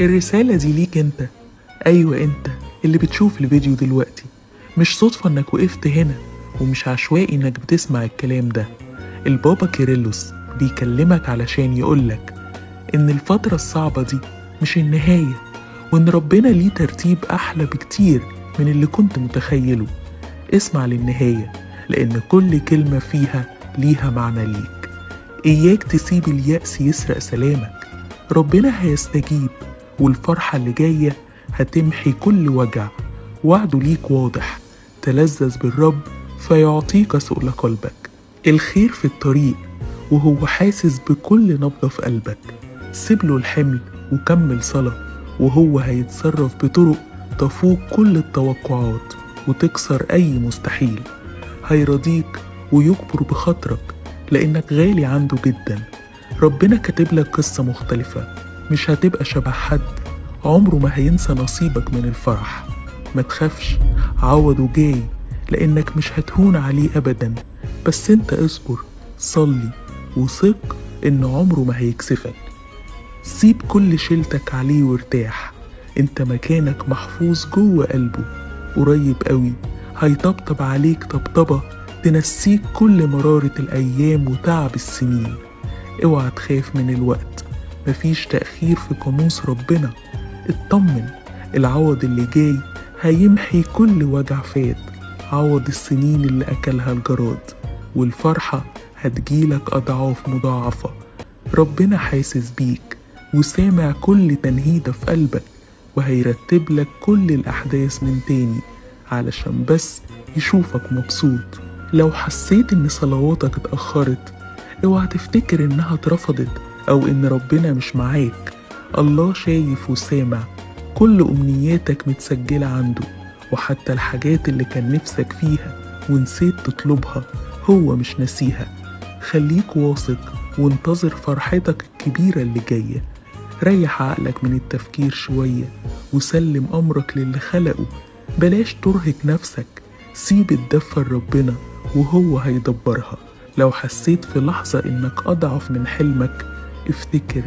الرسالة دي ليك انت. ايوه انت اللي بتشوف الفيديو دلوقتي. مش صدفة انك وقفت هنا، ومش عشوائي انك بتسمع الكلام ده. البابا كيرلس بيكلمك علشان يقولك ان الفترة الصعبة دي مش النهاية، وان ربنا ليه ترتيب احلى بكتير من اللي كنت متخيله. اسمع للنهاية، لان كل كلمة فيها ليها معنى ليك. اياك تسيب اليأس يسرق سلامك. ربنا هيستجيب، والفرحة اللي جاية هتمحي كل وجع. وعده ليك واضح، تلذذ بالرب فيعطيك سؤل قلبك. الخير في الطريق، وهو حاسس بكل نبضة في قلبك. سيبله الحمل وكمل صلاة، وهو هيتصرف بطرق تفوق كل التوقعات وتكسر أي مستحيل. هيرضيك ويكبر بخاطرك، لأنك غالي عنده جدا. ربنا كاتب لك قصة مختلفة، مش هتبقى شبه حد. عمره ما هينسى نصيبك من الفرح. ما تخافش، عوضه جاي، لأنك مش هتهون عليه أبدا. بس انت اصبر، صلي، وثق إن عمره ما هيكسفك. سيب كل شيلتك عليه وارتاح. انت مكانك محفوظ جوه قلبه. قريب قوي هيطبطب عليك طبطبة تنسيك كل مرارة الأيام وتعب السنين. اوعى تخاف من الوقت، مفيش تأخير في قاموس ربنا. اطمن، العوض اللي جاي هيمحي كل وجع فات. عوض السنين اللي أكلها الجراد، والفرحة هتجيلك أضعاف مضاعفة. ربنا حاسس بيك وسامع كل تنهيدة في قلبك، وهيرتب لك كل الأحداث من تاني علشان بس يشوفك مبسوط. لو حسيت إن صلواتك اتأخرت، اوعى تفتكر إنها اترفضت أو إن ربنا مش معاك. الله شايف وسامع كل أمنياتك متسجلة عنده، وحتى الحاجات اللي كان نفسك فيها ونسيت تطلبها هو مش نسيها. خليك واثق وانتظر فرحتك الكبيرة اللي جاية. ريح عقلك من التفكير شوية وسلم أمرك للي خلقه. بلاش ترهق نفسك، سيب الدفة لربنا وهو هيدبرها. لو حسيت في لحظة إنك أضعف من حلمك، افتكر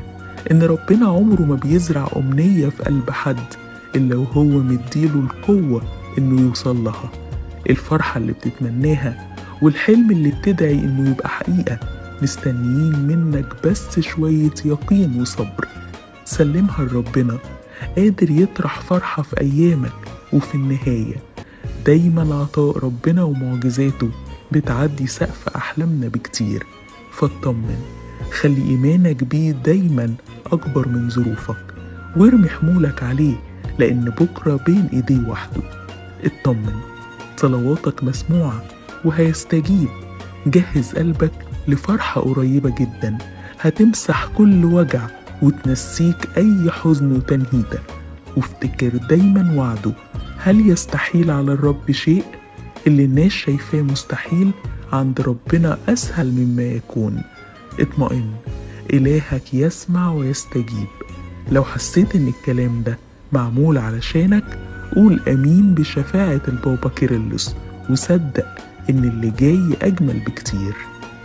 إن ربنا عمره ما بيزرع أمنية في قلب حد إلا وهو مديله القوة إنه يوصل لها. الفرحة اللي بتتمناها والحلم اللي بتدعي إنه يبقى حقيقة مستنيين منك بس شوية يقين وصبر. سلمها لربنا، قادر يطرح فرحة في أيامك. وفي النهاية دايما عطاء ربنا ومعجزاته بتعدي سقف أحلامنا بكتير. فاطمن، خلي إيمانك بيه دايما أكبر من ظروفك، وارمي حمولك عليه، لأن بكرة بين إيديه وحده. اطمن، صلواتك مسموعة وهيستجيب. جهز قلبك لفرحة قريبة جدا هتمسح كل وجع وتنسيك أي حزن وتنهيدة. وافتكر دايما وعده، هل يستحيل على الرب شيء؟ اللي الناس شايفاه مستحيل عند ربنا أسهل مما يكون. اطمئن، إلهك يسمع ويستجيب. لو حسيت إن الكلام ده معمول علشانك، قول أمين بشفاعة البابا كيرلس، وصدق إن اللي جاي أجمل بكتير.